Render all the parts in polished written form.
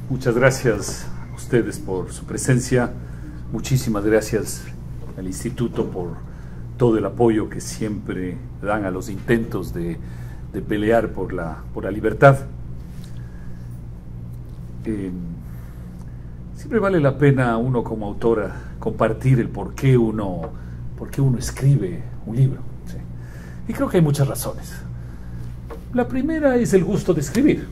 Muchas gracias a ustedes por su presencia. Muchísimas gracias al Instituto por todo el apoyo que siempre dan a los intentos de pelear por la libertad. Siempre vale la pena uno como autora compartir el por qué uno escribe un libro, ¿sí? Y creo que hay muchas razones. La primera es el gusto de escribir.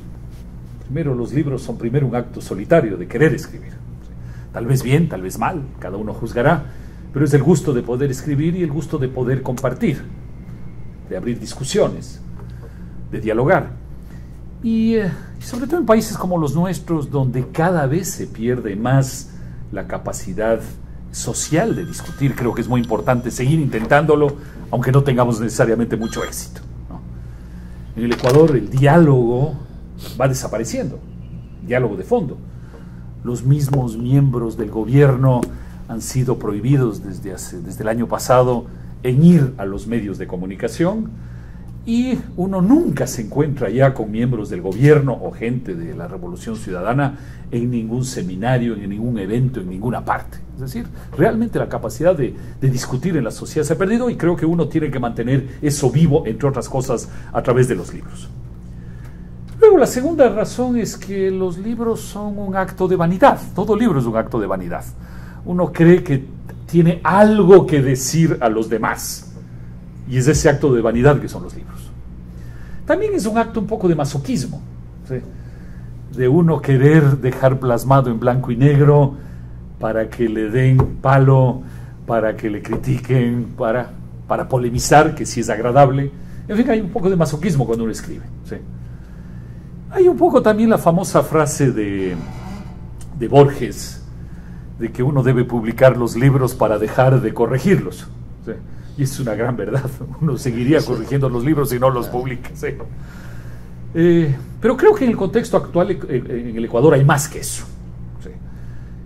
Primero, los libros son primero un acto solitario de querer escribir. Tal vez bien, tal vez mal, cada uno juzgará, pero es el gusto de poder escribir y el gusto de poder compartir, de abrir discusiones, de dialogar. Y sobre todo en países como los nuestros, donde cada vez se pierde más la capacidad social de discutir, creo que es muy importante seguir intentándolo, aunque no tengamos necesariamente mucho éxito, ¿no? En el Ecuador el diálogo va desapareciendo, diálogo de fondo. Los mismos miembros del gobierno han sido prohibidos desde el año pasado en ir a los medios de comunicación, y uno nunca se encuentra ya con miembros del gobierno o gente de la Revolución Ciudadana en ningún seminario, en ningún evento, en ninguna parte. Es decir, realmente la capacidad de discutir en la sociedad se ha perdido, y creo que uno tiene que mantener eso vivo, entre otras cosas, a través de los libros. Luego, la segunda razón es que los libros son un acto de vanidad. Todo libro es un acto de vanidad. Uno cree que tiene algo que decir a los demás, y es ese acto de vanidad que son los libros. También es un acto un poco de masoquismo, ¿sí? De uno querer dejar plasmado en blanco y negro para que le den palo, para que le critiquen, para polemizar, que sí es agradable. En fin, hay un poco de masoquismo cuando uno escribe, ¿sí? Hay un poco también la famosa frase de Borges, de que uno debe publicar los libros para dejar de corregirlos, ¿sí? Y es una gran verdad. Uno seguiría corrigiendo los libros si no los publica, ¿sí? Pero creo que en el contexto actual en el Ecuador hay más que eso, ¿sí?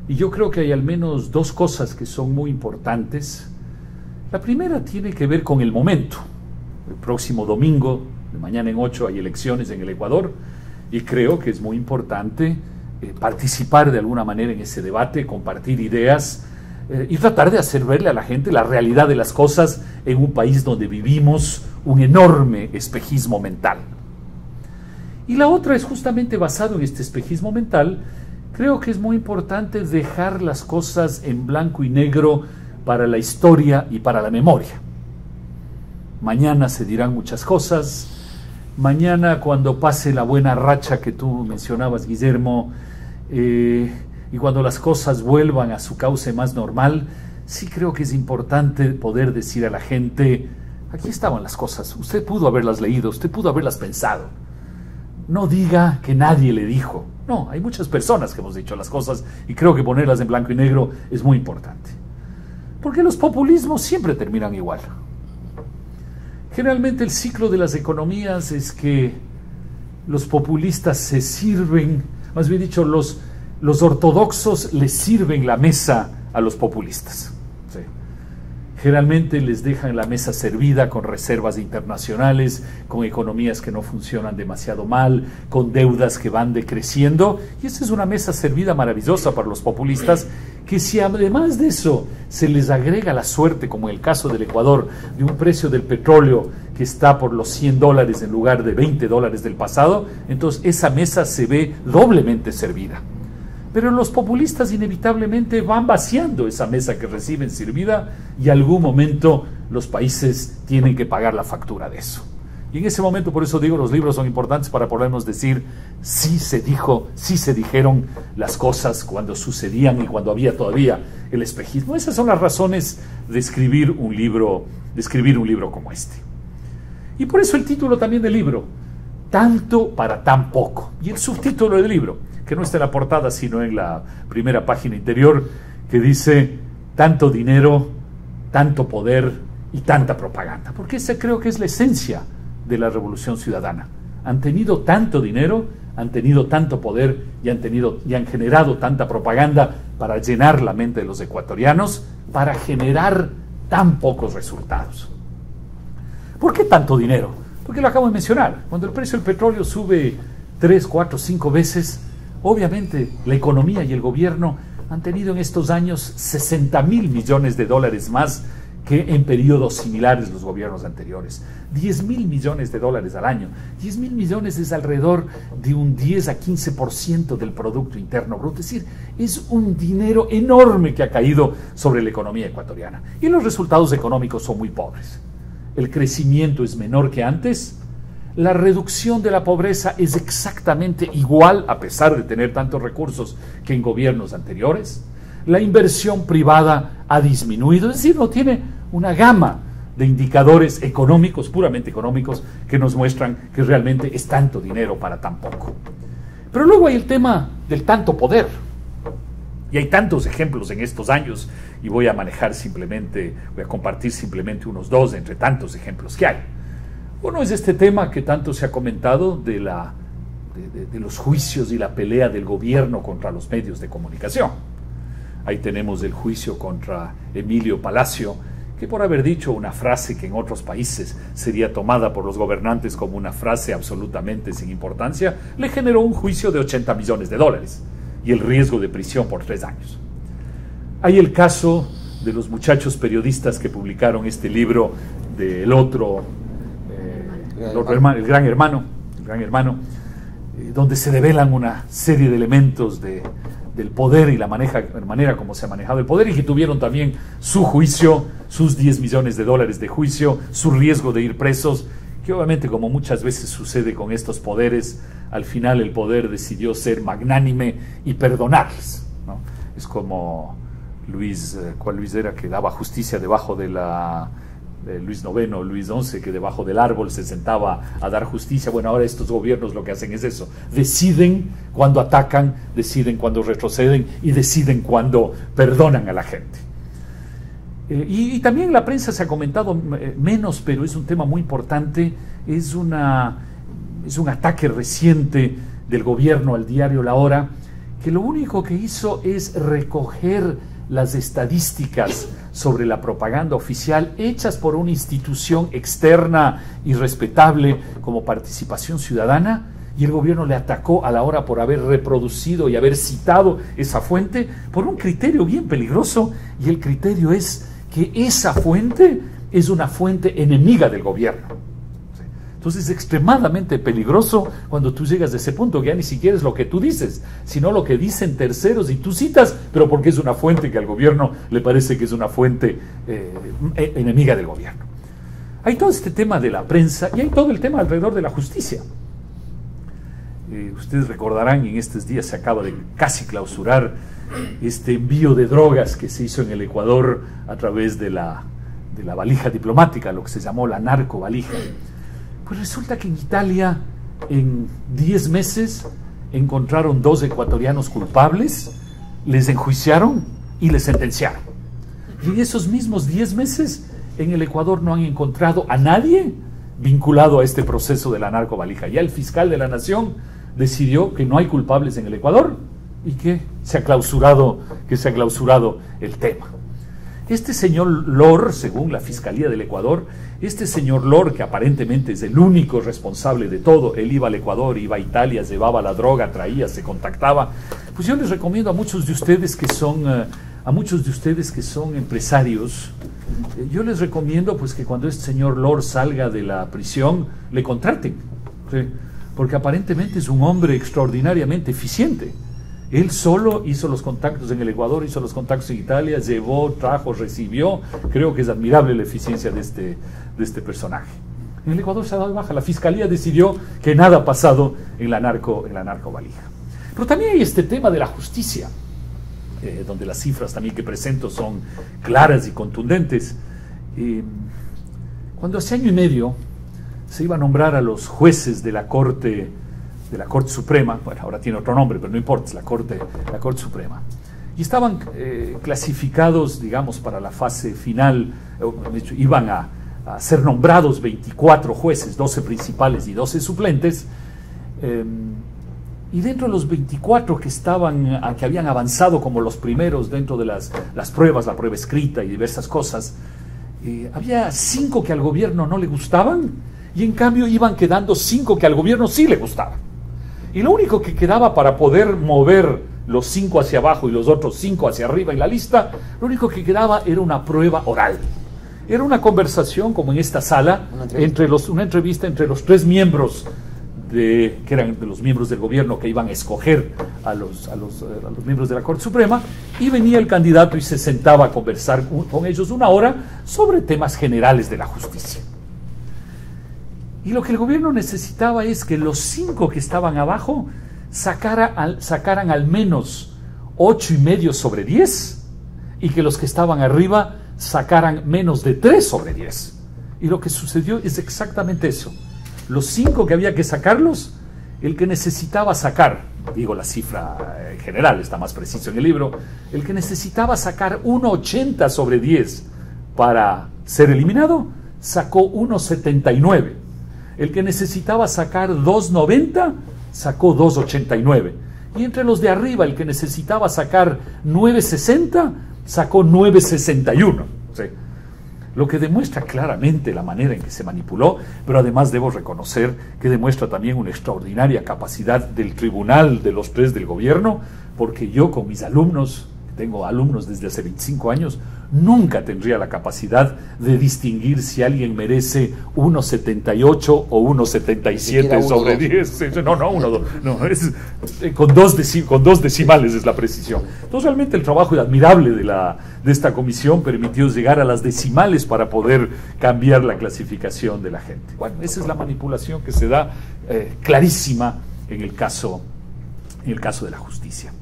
Y yo creo que hay al menos dos cosas que son muy importantes. La primera tiene que ver con el momento. El próximo domingo, de mañana en 8, hay elecciones en el Ecuador, y creo que es muy importante participar de alguna manera en ese debate, compartir ideas, y tratar de hacer verle a la gente la realidad de las cosas en un país donde vivimos un enorme espejismo mental. Y la otra es justamente basado en este espejismo mental. Creo que es muy importante dejar las cosas en blanco y negro para la historia y para la memoria. Mañana se dirán muchas cosas. Mañana, cuando pase la buena racha que tú mencionabas, Guillermo, y cuando las cosas vuelvan a su cauce más normal, sí creo que es importante poder decir a la gente: aquí estaban las cosas, usted pudo haberlas leído, usted pudo haberlas pensado. No diga que nadie le dijo. No, hay muchas personas que hemos dicho las cosas, y creo que ponerlas en blanco y negro es muy importante. Porque los populismos siempre terminan igual. Generalmente el ciclo de las economías es que los populistas se sirven, más bien dicho, los ortodoxos les sirven la mesa a los populistas, ¿sí? Generalmente les dejan la mesa servida con reservas internacionales, con economías que no funcionan demasiado mal, con deudas que van decreciendo, y esa es una mesa servida maravillosa para los populistas, que si además de eso se les agrega la suerte, como en el caso del Ecuador, de un precio del petróleo que está por los $100 en lugar de $20 del pasado, entonces esa mesa se ve doblemente servida. Pero los populistas inevitablemente van vaciando esa mesa que reciben servida, y algún momento los países tienen que pagar la factura de eso. Y en ese momento, por eso digo, los libros son importantes para podernos decir: sí se dijo, sí se dijeron las cosas cuando sucedían y cuando había todavía el espejismo. Esas son las razones de escribir un libro como este. Y por eso el título también del libro: Tanto para tan poco. Y el subtítulo del libro, que no está en la portada sino en la primera página interior, que dice: tanto dinero, tanto poder y tanta propaganda. Porque esa creo que es la esencia de la Revolución Ciudadana. Han tenido tanto dinero, han tenido tanto poder y han generado tanta propaganda para llenar la mente de los ecuatorianos, para generar tan pocos resultados. ¿Por qué tanto dinero? Porque lo acabo de mencionar. Cuando el precio del petróleo sube 3, 4, 5 veces, Obviamente, la economía y el gobierno han tenido en estos años 60.000 millones de dólares más que en periodos similares los gobiernos anteriores. 10.000 millones de dólares al año. 10.000 millones es alrededor de un 10 a 15% del Producto Interno Bruto. Es decir, es un dinero enorme que ha caído sobre la economía ecuatoriana. Y los resultados económicos son muy pobres. El crecimiento es menor que antes. La reducción de la pobreza es exactamente igual, a pesar de tener tantos recursos, que en gobiernos anteriores. La inversión privada ha disminuido, es decir, no tiene una gama de indicadores económicos, puramente económicos, que nos muestran que realmente es tanto dinero para tan poco. Pero luego hay el tema del tanto poder. Y hay tantos ejemplos en estos años, y voy a compartir simplemente unos dos entre tantos ejemplos que hay. Uno es este tema que tanto se ha comentado de los juicios y la pelea del gobierno contra los medios de comunicación. Ahí tenemos el juicio contra Emilio Palacio, que por haber dicho una frase que en otros países sería tomada por los gobernantes como una frase absolutamente sin importancia, le generó un juicio de 80 millones de dólares y el riesgo de prisión por 3 años. Hay el caso de los muchachos periodistas que publicaron este libro del el Gran Hermano, donde se develan una serie de elementos del poder y la manera como se ha manejado el poder, y que tuvieron también su juicio, sus 10 millones de dólares de juicio, su riesgo de ir presos, que obviamente, como muchas veces sucede con estos poderes, al final el poder decidió ser magnánime y perdonarles, ¿no? Es como ¿cuál Luis era que daba justicia debajo de Luis IX, Luis XI, que debajo del árbol se sentaba a dar justicia? Bueno, ahora estos gobiernos lo que hacen es eso, deciden cuando atacan, deciden cuando retroceden y deciden cuando perdonan a la gente. Y también la prensa se ha comentado menos, pero es un tema muy importante, es un ataque reciente del gobierno al diario La Hora, que lo único que hizo es recoger las estadísticas sobre la propaganda oficial hechas por una institución externa y respetable como Participación Ciudadana, y el gobierno le atacó a La Hora por haber reproducido y haber citado esa fuente por un criterio bien peligroso, y el criterio es que esa fuente es una fuente enemiga del gobierno. Entonces es extremadamente peligroso cuando tú llegas a ese punto, que ya ni siquiera es lo que tú dices, sino lo que dicen terceros y tú citas, pero porque es una fuente que al gobierno le parece que es una fuente enemiga del gobierno. Hay todo este tema de la prensa y hay todo el tema alrededor de la justicia. Ustedes recordarán, en estos días se acaba de casi clausurar este envío de drogas que se hizo en el Ecuador a través de la valija diplomática, lo que se llamó la narcovalija. Pues resulta que en Italia, en 10 meses, encontraron 2 ecuatorianos culpables, les enjuiciaron y les sentenciaron. Y en esos mismos 10 meses, en el Ecuador no han encontrado a nadie vinculado a este proceso de la narcovalija. Ya el fiscal de la Nación decidió que no hay culpables en el Ecuador y que se ha clausurado el tema. Este señor Lor, según la Fiscalía del Ecuador, este señor Lor, que aparentemente es el único responsable de todo, él iba al Ecuador, iba a Italia, llevaba la droga, traía, se contactaba. Pues yo les recomiendo a muchos de ustedes que son empresarios, yo les recomiendo pues que cuando este señor Lor salga de la prisión, le contraten, ¿sí? Porque aparentemente es un hombre extraordinariamente eficiente. Él solo hizo los contactos en el Ecuador, hizo los contactos en Italia, llevó, trajo, recibió. Creo que es admirable la eficiencia de este personaje. En el Ecuador se ha dado baja. La Fiscalía decidió que nada ha pasado en la narcovalija. Pero también hay este tema de la justicia, donde las cifras también que presento son claras y contundentes. Cuando hace año y medio se iba a nombrar a los jueces de la Corte Suprema, bueno, ahora tiene otro nombre, pero no importa, es la Corte Suprema, y estaban clasificados, digamos, para la fase final, iban a ser nombrados 24 jueces, 12 principales y 12 suplentes, y dentro de los 24 que habían avanzado como los primeros dentro de las pruebas, la prueba escrita y diversas cosas, había 5 que al gobierno no le gustaban, y en cambio iban quedando 5 que al gobierno sí le gustaban. Y lo único que quedaba para poder mover los 5 hacia abajo y los otros 5 hacia arriba en la lista, lo único que quedaba era una prueba oral. Era una conversación, como en esta sala, una entrevista entre los 3 miembros, que eran de los miembros del gobierno que iban a escoger a los miembros de la Corte Suprema, y venía el candidato y se sentaba a conversar con ellos 1 hora sobre temas generales de la justicia. Y lo que el gobierno necesitaba es que los 5 que estaban abajo sacaran al menos 8,5 sobre 10, y que los que estaban arriba sacaran menos de 3 sobre 10. Y lo que sucedió es exactamente eso. Los 5 que había que sacarlos, el que necesitaba sacar, digo la cifra general, está más preciso en el libro, el que necesitaba sacar 1,80 sobre 10 para ser eliminado, sacó 1,79. El que necesitaba sacar 2,90, sacó 2,89. Y entre los de arriba, el que necesitaba sacar 9,60, sacó 9,61. ¿Sí? Lo que demuestra claramente la manera en que se manipuló, pero además debo reconocer que demuestra también una extraordinaria capacidad del tribunal de los 3 del gobierno, porque yo con mis alumnos, tengo alumnos desde hace 25 años, nunca tendría la capacidad de distinguir si alguien merece 1,78 o 1,77 sobre 10. No, es con dos decimales es la precisión. Entonces realmente el trabajo admirable de esta comisión permitió llegar a las decimales para poder cambiar la clasificación de la gente. Bueno, esa es la manipulación que se da clarísima en el caso de la justicia.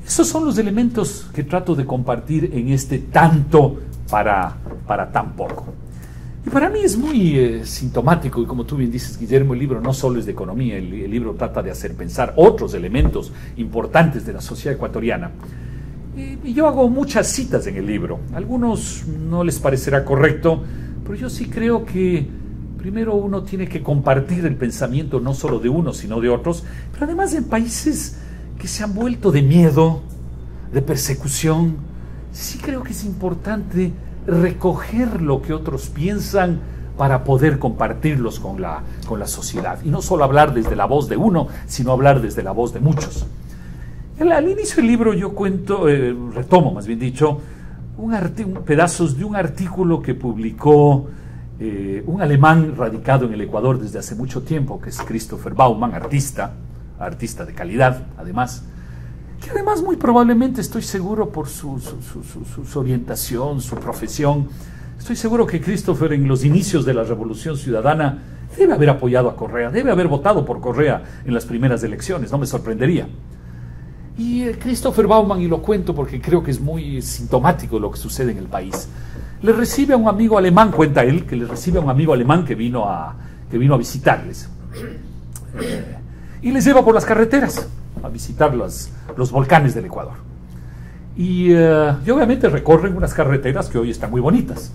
Esos son los elementos que trato de compartir en este tanto para tan poco. Y para mí es muy sintomático, y como tú bien dices, Guillermo, el libro no solo es de economía, el libro trata de hacer pensar otros elementos importantes de la sociedad ecuatoriana. Y yo hago muchas citas en el libro. A algunos no les parecerá correcto, pero yo sí creo que primero uno tiene que compartir el pensamiento no solo de uno, sino de otros, pero además en países que se han vuelto de miedo, de persecución, sí creo que es importante recoger lo que otros piensan para poder compartirlos con la sociedad. Y no solo hablar desde la voz de uno, sino hablar desde la voz de muchos. Al inicio del libro yo retomo más bien dicho, pedazos de un artículo que publicó un alemán radicado en el Ecuador desde hace mucho tiempo, que es Christopher Baumann, artista de calidad, además, que además muy probablemente, estoy seguro por su orientación, su profesión, estoy seguro que Christopher en los inicios de la Revolución Ciudadana debe haber apoyado a Correa, debe haber votado por Correa en las primeras elecciones, no me sorprendería. Y Christopher Baumann, y lo cuento porque creo que es muy sintomático lo que sucede en el país, le recibe a un amigo alemán, cuenta él, que le recibe a un amigo alemán que vino a visitarles. Y les lleva por las carreteras a visitar los volcanes del Ecuador. Y obviamente recorren unas carreteras que hoy están muy bonitas.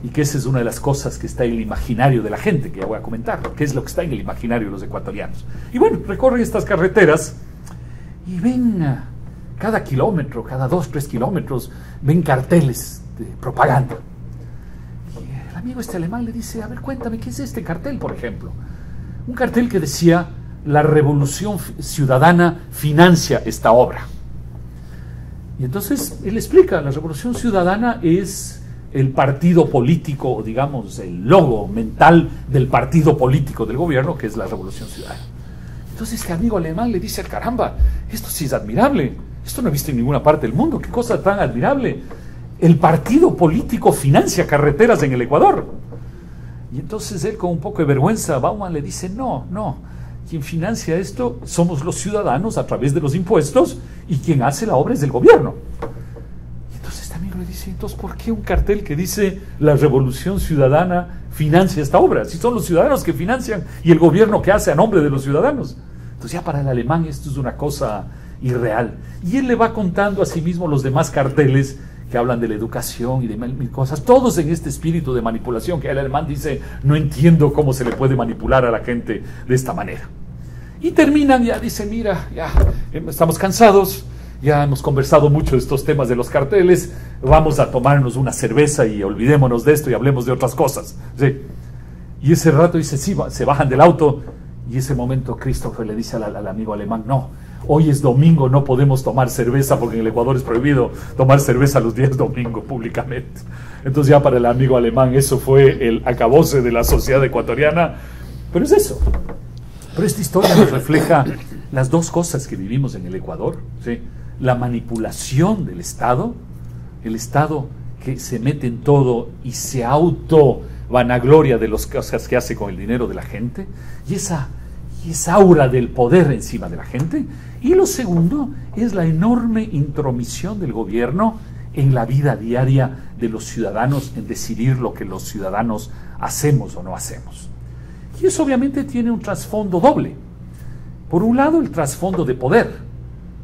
Y que esa es una de las cosas que está en el imaginario de la gente, que ya voy a comentar, que es lo que está en el imaginario de los ecuatorianos. Y bueno, recorren estas carreteras y ven cada kilómetro, cada 2-3 kilómetros, ven carteles de propaganda. Y el amigo alemán le dice, a ver, cuéntame, ¿qué es este cartel, por ejemplo? Un cartel que decía: la Revolución Ciudadana financia esta obra. Y entonces él explica, la Revolución Ciudadana es el partido político, o digamos, el logo mental del partido político del gobierno, que es la Revolución Ciudadana. Entonces este amigo alemán le dice, caramba, esto sí es admirable, esto no he visto en ninguna parte del mundo, qué cosa tan admirable. El partido político financia carreteras en el Ecuador. Y entonces él, con un poco de vergüenza, Baumann le dice, no, quien financia esto somos los ciudadanos a través de los impuestos, y quien hace la obra es el gobierno. Y entonces este amigo le dice, entonces, ¿por qué un cartel que dice la Revolución Ciudadana financia esta obra? Si son los ciudadanos que financian y el gobierno que hace a nombre de los ciudadanos. Entonces ya para el alemán esto es una cosa irreal. Y él le va contando a sí mismo los demás carteles que hablan de la educación y de mil cosas, todos en este espíritu de manipulación, que el alemán dice, no entiendo cómo se le puede manipular a la gente de esta manera. Y terminan, ya dicen, mira, ya estamos cansados, ya hemos conversado mucho de estos temas de los carteles, vamos a tomarnos una cerveza y olvidémonos de esto y hablemos de otras cosas. ¿Sí? Y ese rato dice, sí, se bajan del auto Y ese momento Christopher le dice al amigo alemán, no, hoy es domingo, no podemos tomar cerveza porque en el Ecuador es prohibido tomar cerveza los días domingo públicamente. Entonces ya para el amigo alemán eso fue el acabose de la sociedad ecuatoriana. Pero es eso. Pero esta historia nos refleja las dos cosas que vivimos en el Ecuador, ¿sí? La manipulación del Estado, el Estado que se mete en todo y se vanagloria de las cosas que hace con el dinero de la gente, y esa aura del poder encima de la gente. Y lo segundo es la enorme intromisión del gobierno en la vida diaria de los ciudadanos, en decidir lo que los ciudadanos hacemos o no hacemos. Y eso obviamente tiene un trasfondo doble. Por un lado, el trasfondo de poder.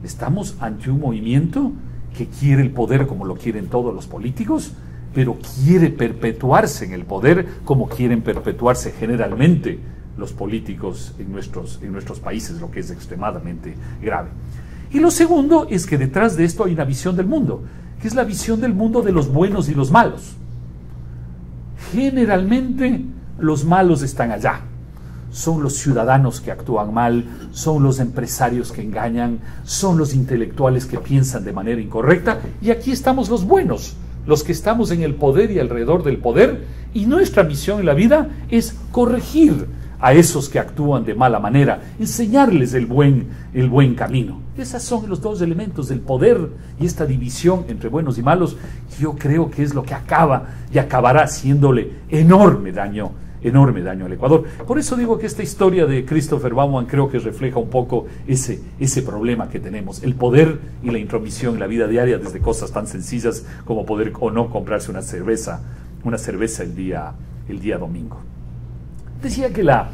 Estamos ante un movimiento que quiere el poder como lo quieren todos los políticos, pero quiere perpetuarse en el poder como quieren perpetuarse generalmente los políticos en nuestros países, lo que es extremadamente grave. Y lo segundo es que detrás de esto hay una visión del mundo, que es la visión del mundo de los buenos y los malos. Generalmente los malos están allá. Son los ciudadanos que actúan mal, son los empresarios que engañan, son los intelectuales que piensan de manera incorrecta, y aquí estamos los buenos, los que estamos en el poder y alrededor del poder, y nuestra misión en la vida es corregir a esos que actúan de mala manera, enseñarles el buen camino. Esos son los dos elementos del poder y esta división entre buenos y malos. Yo creo que es lo que acaba y acabará haciéndole enorme daño al Ecuador. Por eso digo que esta historia de Christopher Baumann creo que refleja un poco ese problema que tenemos, el poder y la intromisión en la vida diaria, desde cosas tan sencillas como poder o no comprarse una cerveza el día domingo. Decía que la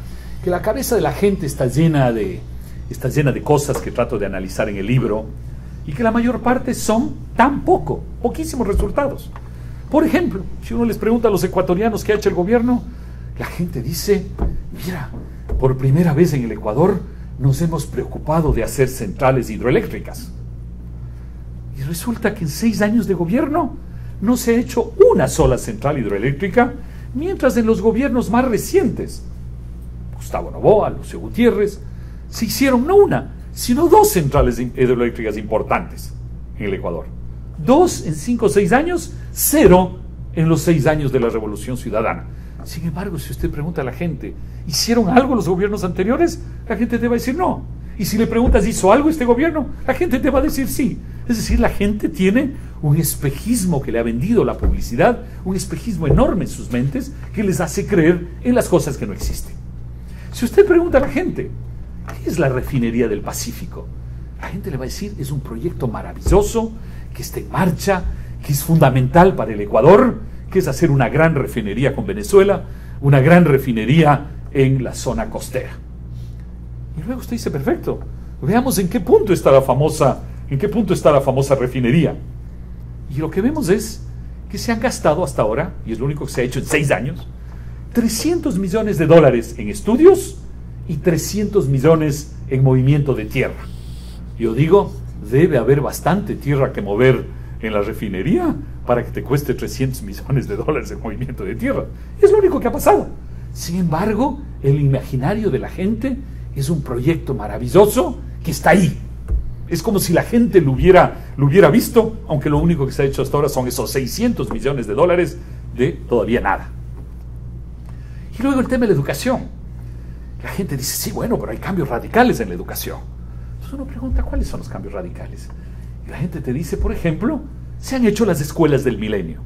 cabeza de la gente está llena de cosas que trato de analizar en el libro, y que la mayor parte son poquísimos resultados. Por ejemplo, si uno les pregunta a los ecuatorianos qué ha hecho el gobierno, la gente dice, mira, por primera vez en el Ecuador nos hemos preocupado de hacer centrales hidroeléctricas. Y resulta que en 6 años de gobierno no se ha hecho una sola central hidroeléctrica, mientras en los gobiernos más recientes, Gustavo Noboa, Lucio Gutiérrez, se hicieron no una, sino 2 centrales hidroeléctricas importantes en el Ecuador. 2 en 5 o 6 años, 0 en los 6 años de la Revolución Ciudadana. Sin embargo, si usted pregunta a la gente, ¿hicieron algo los gobiernos anteriores? La gente te va a decir no. Y si le preguntas, ¿hizo algo este gobierno? La gente te va a decir sí. Es decir, la gente tiene un espejismo que le ha vendido la publicidad, un espejismo enorme en sus mentes que les hace creer en las cosas que no existen. Si usted pregunta a la gente, ¿qué es la refinería del Pacífico? La gente le va a decir, es un proyecto maravilloso, que está en marcha, que es fundamental para el Ecuador, que es hacer una gran refinería con Venezuela, una gran refinería en la zona costera. Y luego usted dice, perfecto, veamos en qué punto está la famosa refinería. Y lo que vemos es que se han gastado hasta ahora, y es lo único que se ha hecho en 6 años, $300 millones en estudios y 300 millones en movimiento de tierra. Yo digo, debe haber bastante tierra que mover en la refinería para que te cueste $300 millones en movimiento de tierra. Es lo único que ha pasado. Sin embargo, el imaginario de la gente es un proyecto maravilloso que está ahí. Es como si la gente lo hubiera visto, aunque lo único que se ha hecho hasta ahora son esos $600 millones de todavía nada. Y luego el tema de la educación. La gente dice, sí, bueno, pero hay cambios radicales en la educación. Entonces uno pregunta, ¿cuáles son los cambios radicales? Y la gente te dice, por ejemplo, se han hecho las escuelas del milenio.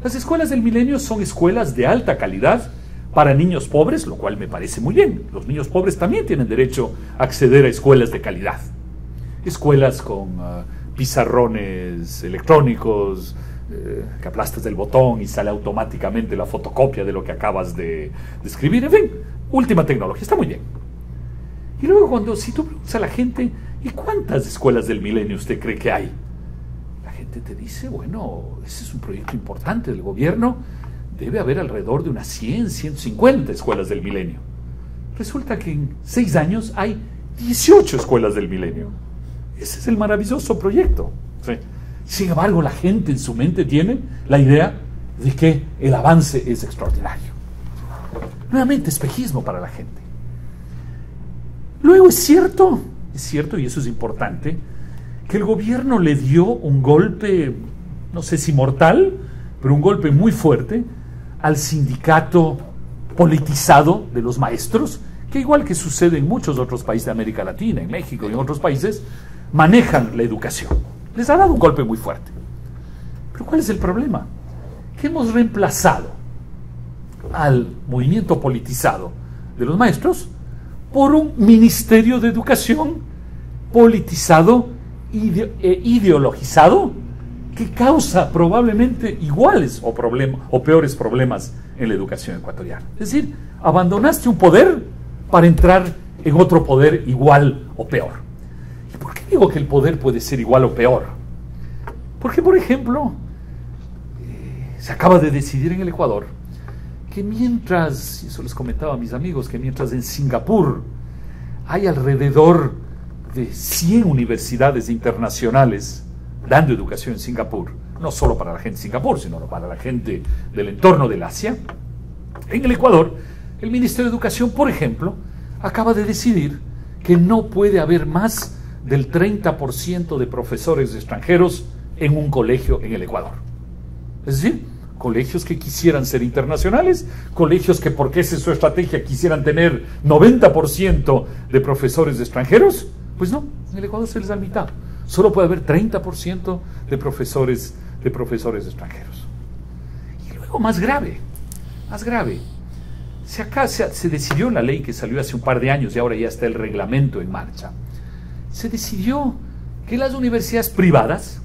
Las escuelas del milenio son escuelas de alta calidad para niños pobres, lo cual me parece muy bien. Los niños pobres también tienen derecho a acceder a escuelas de calidad. Escuelas con pizarrones electrónicos, que aplastas el botón y sale automáticamente la fotocopia de lo que acabas de escribir. En fin, última tecnología, está muy bien. Y luego si tú preguntas a la gente, ¿y cuántas escuelas del milenio usted cree que hay? La gente te dice, bueno, ese es un proyecto importante del gobierno, debe haber alrededor de unas 100, 150 escuelas del milenio. Resulta que en 6 años hay 18 escuelas del milenio. Ese es el maravilloso proyecto. ¿Sí? Sin embargo, la gente en su mente tiene la idea de que el avance es extraordinario. Nuevamente, espejismo para la gente. Luego es cierto, y eso es importante, que el gobierno le dio un golpe, no sé si mortal, pero un golpe muy fuerte al sindicato politizado de los maestros, que igual que sucede en muchos otros países de América Latina, en México y en otros países, manejan la educación. Les ha dado un golpe muy fuerte. Pero ¿cuál es el problema? Que hemos reemplazado al movimiento politizado de los maestros por un ministerio de educación politizado e ideologizado que causa probablemente iguales o peores problemas en la educación ecuatoriana. Es decir, abandonaste un poder para entrar en otro poder igual o peor. ¿Y por qué digo que el poder puede ser igual o peor? Porque, por ejemplo, se acaba de decidir en el Ecuador que mientras, y eso les comentaba a mis amigos, que mientras en Singapur hay alrededor de 100 universidades internacionales dando educación en Singapur, no solo para la gente de Singapur, sino para la gente del entorno del Asia, en el Ecuador, el Ministerio de Educación, por ejemplo, acaba de decidir que no puede haber más del 30% de profesores extranjeros en un colegio en el Ecuador. Es decir, colegios que quisieran ser internacionales, colegios que, porque esa es su estrategia, quisieran tener 90% de profesores extranjeros, pues no, en el Ecuador se les da la mitad. Solo puede haber 30% de profesores extranjeros. Y luego, más grave, se decidió en la ley que salió hace un par de años y ahora ya está el reglamento en marcha. Se decidió que las universidades privadas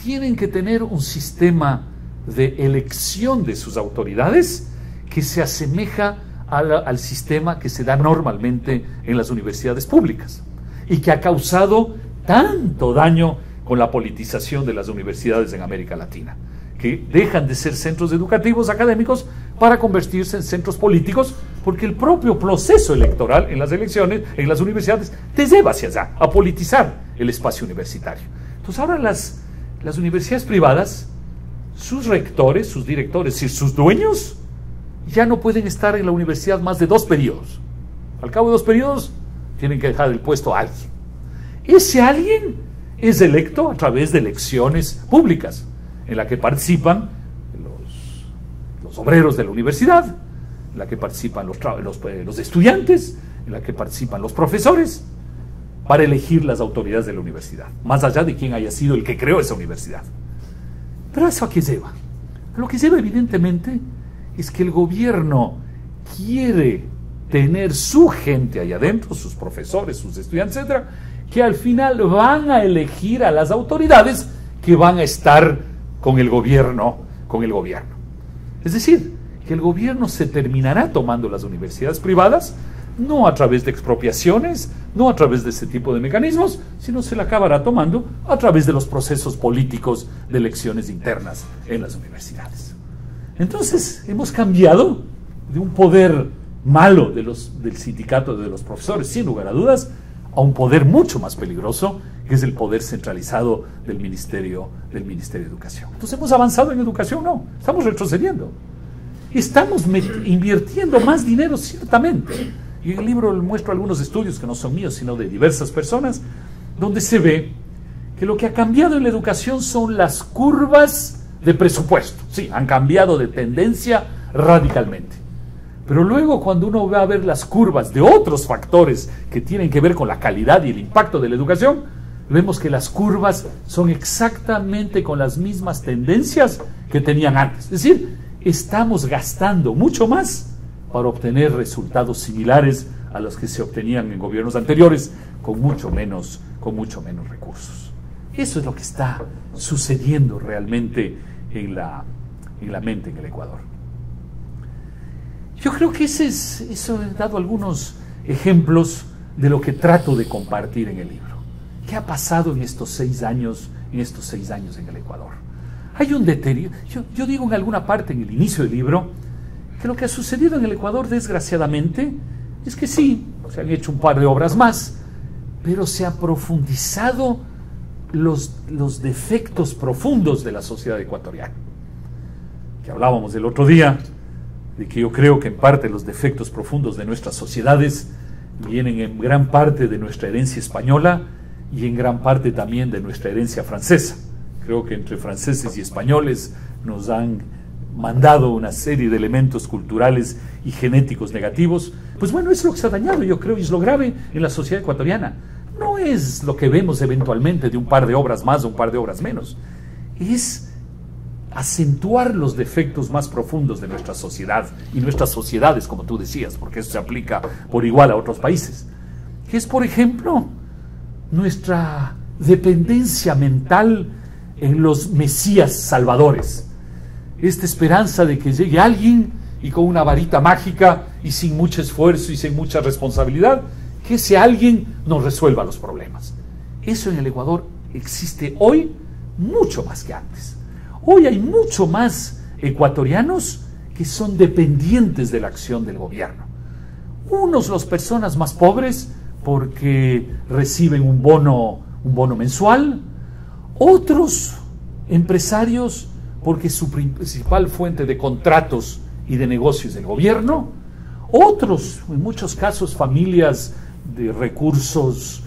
tienen que tener un sistema de elección de sus autoridades que se asemeja al sistema que se da normalmente en las universidades públicas y que ha causado tanto daño con la politización de las universidades en América Latina, que dejan de ser centros educativos académicos para convertirse en centros políticos, porque el propio proceso electoral en las elecciones, en las universidades, te lleva hacia allá, a politizar el espacio universitario. Entonces ahora las universidades privadas, sus rectores, sus directores y sus dueños ya no pueden estar en la universidad más de 2 periodos. Al cabo de 2 periodos tienen que dejar el puesto a alguien. Ese alguien es electo a través de elecciones públicas, en la que participan los obreros de la universidad, en la que participan los estudiantes, en la que participan los profesores, para elegir las autoridades de la universidad, más allá de quién haya sido el que creó esa universidad. ¿Pero eso a qué lleva? A lo que lleva, evidentemente, es que el gobierno quiere tener su gente ahí adentro, sus profesores, sus estudiantes, etcétera, que al final van a elegir a las autoridades que van a estar con el gobierno. Es decir, que el gobierno se terminará tomando las universidades privadas, no a través de expropiaciones, no a través de ese tipo de mecanismos, sino se la acabará tomando a través de los procesos políticos de elecciones internas en las universidades. Entonces, hemos cambiado de un poder malo del sindicato de los profesores, sin lugar a dudas, a un poder mucho más peligroso, que es el poder centralizado del Ministerio de Educación. Entonces, ¿hemos avanzado en educación? No, estamos retrocediendo. Estamos invirtiendo más dinero, ciertamente. Y en el libro muestro algunos estudios que no son míos, sino de diversas personas, donde se ve que lo que ha cambiado en la educación son las curvas de presupuesto. Sí, han cambiado de tendencia radicalmente. Pero luego, cuando uno va a ver las curvas de otros factores que tienen que ver con la calidad y el impacto de la educación, vemos que las curvas son exactamente con las mismas tendencias que tenían antes. Es decir, estamos gastando mucho más para obtener resultados similares a los que se obtenían en gobiernos anteriores con mucho menos recursos. Eso es lo que está sucediendo realmente en la mente en el Ecuador. Yo creo que eso he dado algunos ejemplos de lo que trato de compartir en el libro. ¿Qué ha pasado en estos 6 años en el Ecuador? Hay un deterioro. Yo digo en alguna parte en el inicio del libro que lo que ha sucedido en el Ecuador, desgraciadamente, es que sí, se han hecho un par de obras más, pero se han profundizado los defectos profundos de la sociedad ecuatoriana. Que hablábamos el otro día, de que yo creo que en parte los defectos profundos de nuestras sociedades vienen en gran parte de nuestra herencia española y en gran parte también de nuestra herencia francesa. Creo que entre franceses y españoles nos han mandado una serie de elementos culturales y genéticos negativos. Pues bueno, es lo que se ha dañado, yo creo, y es lo grave en la sociedad ecuatoriana. No es lo que vemos eventualmente de un par de obras más o un par de obras menos. Es acentuar los defectos más profundos de nuestra sociedad y nuestras sociedades, como tú decías, porque eso se aplica por igual a otros países. Que es, por ejemplo, nuestra dependencia mental en los mesías salvadores. Esta esperanza de que llegue alguien y con una varita mágica y sin mucho esfuerzo y sin mucha responsabilidad, que ese alguien nos resuelva los problemas. Eso en el Ecuador existe hoy mucho más que antes. Hoy hay mucho más ecuatorianos que son dependientes de la acción del gobierno. Unos, las personas más pobres, porque reciben un bono mensual. Otros, empresarios, porque su principal fuente de contratos y de negocios es el gobierno. Otros, en muchos casos, familias de recursos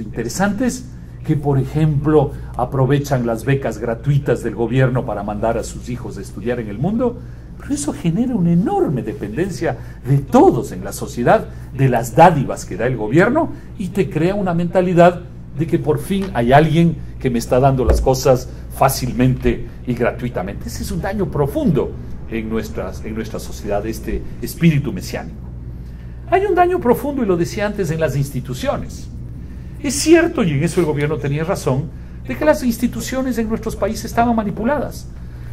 interesantes, que por ejemplo aprovechan las becas gratuitas del gobierno para mandar a sus hijos a estudiar en el mundo. Pero eso genera una enorme dependencia de todos en la sociedad, de las dádivas que da el gobierno, y te crea una mentalidad de que por fin hay alguien que me está dando las cosas fácilmente y gratuitamente. Ese es un daño profundo en nuestra sociedad, este espíritu mesiánico. Hay un daño profundo, y lo decía antes, en las instituciones. Es cierto, y en eso el gobierno tenía razón, de que las instituciones en nuestros países estaban manipuladas.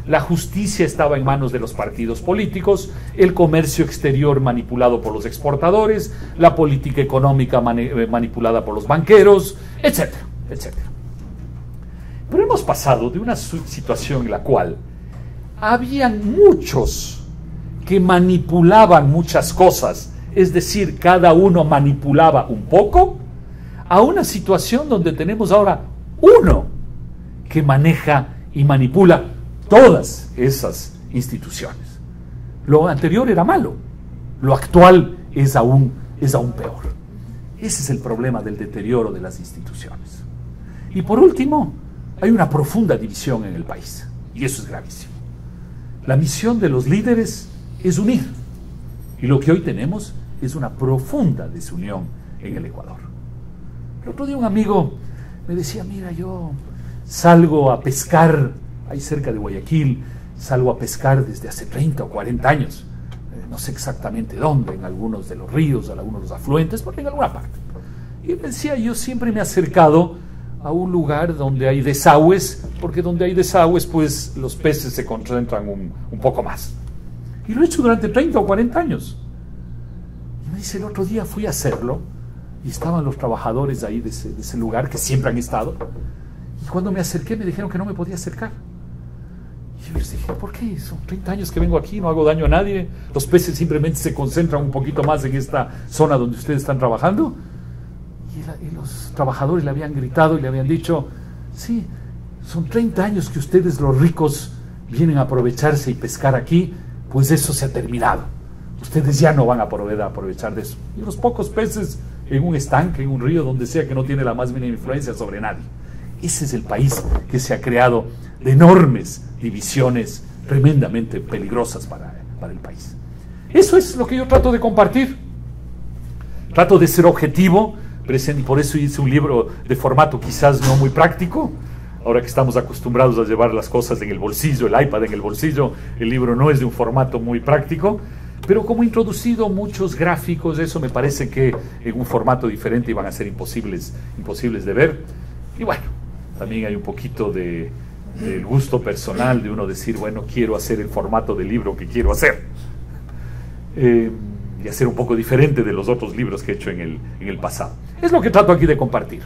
La justicia estaba en manos de los partidos políticos, el comercio exterior manipulado por los exportadores, la política económica manipulada por los banqueros, etcétera, etcétera. Pero hemos pasado de una situación en la cual habían muchos que manipulaban muchas cosas, es decir, cada uno manipulaba un poco, a una situación donde tenemos ahora uno que maneja y manipula todas esas instituciones. Lo anterior era malo, lo actual es aún peor. Ese es el problema del deterioro de las instituciones. Y por último, hay una profunda división en el país, y eso es gravísimo. La misión de los líderes es unir, y lo que hoy tenemos es una profunda desunión en el Ecuador. El otro día un amigo me decía, mira, yo salgo a pescar, ahí cerca de Guayaquil, salgo a pescar desde hace 30 o 40 años, no sé exactamente dónde, en algunos de los ríos, en algunos de los afluentes, porque en alguna parte. Y me decía, yo siempre me he acercado a un lugar donde hay desagües, porque donde hay desagües, pues los peces se concentran un poco más. Y lo he hecho durante 30 o 40 años. Y me dice, el otro día fui a hacerlo, y estaban los trabajadores ahí de ese lugar, que siempre han estado, y cuando me acerqué me dijeron que no me podía acercar. Y yo les dije, ¿por qué? Son 30 años que vengo aquí, no hago daño a nadie, los peces simplemente se concentran un poquito más en esta zona donde ustedes están trabajando. Y los trabajadores le habían gritado y le habían dicho, sí, son 30 años que ustedes los ricos vienen a aprovecharse y pescar aquí, pues eso se ha terminado. Ustedes ya no van a poder aprovechar de eso. Y los pocos peces en un estanque, en un río, donde sea, que no tiene la más mínima influencia sobre nadie. Ese es el país que se ha creado de enormes divisiones tremendamente peligrosas para el país. Eso es lo que yo trato de compartir. Trato de ser objetivo, y por eso hice un libro de formato quizás no muy práctico. Ahora que estamos acostumbrados a llevar las cosas en el bolsillo, el iPad en el bolsillo, el libro no es de un formato muy práctico. Pero como he introducido muchos gráficos, eso me parece que en un formato diferente iban a ser imposibles de ver. Y bueno, también hay un poquito del gusto personal de uno decir, bueno, quiero hacer el formato del libro que quiero hacer. Y hacer un poco diferente de los otros libros que he hecho en el pasado. Es lo que trato aquí de compartir.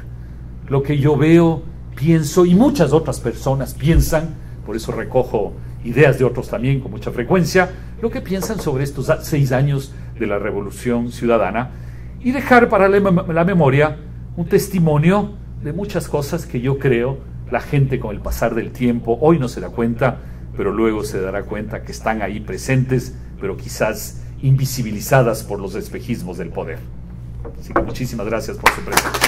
Lo que yo veo, pienso, y muchas otras personas piensan, por eso recojo ideas de otros también con mucha frecuencia, lo que piensan sobre estos 6 años de la Revolución Ciudadana, y dejar para la memoria un testimonio de muchas cosas que yo creo la gente con el pasar del tiempo hoy no se da cuenta, pero luego se dará cuenta que están ahí presentes, pero quizás invisibilizadas por los espejismos del poder. Así que muchísimas gracias por su presencia.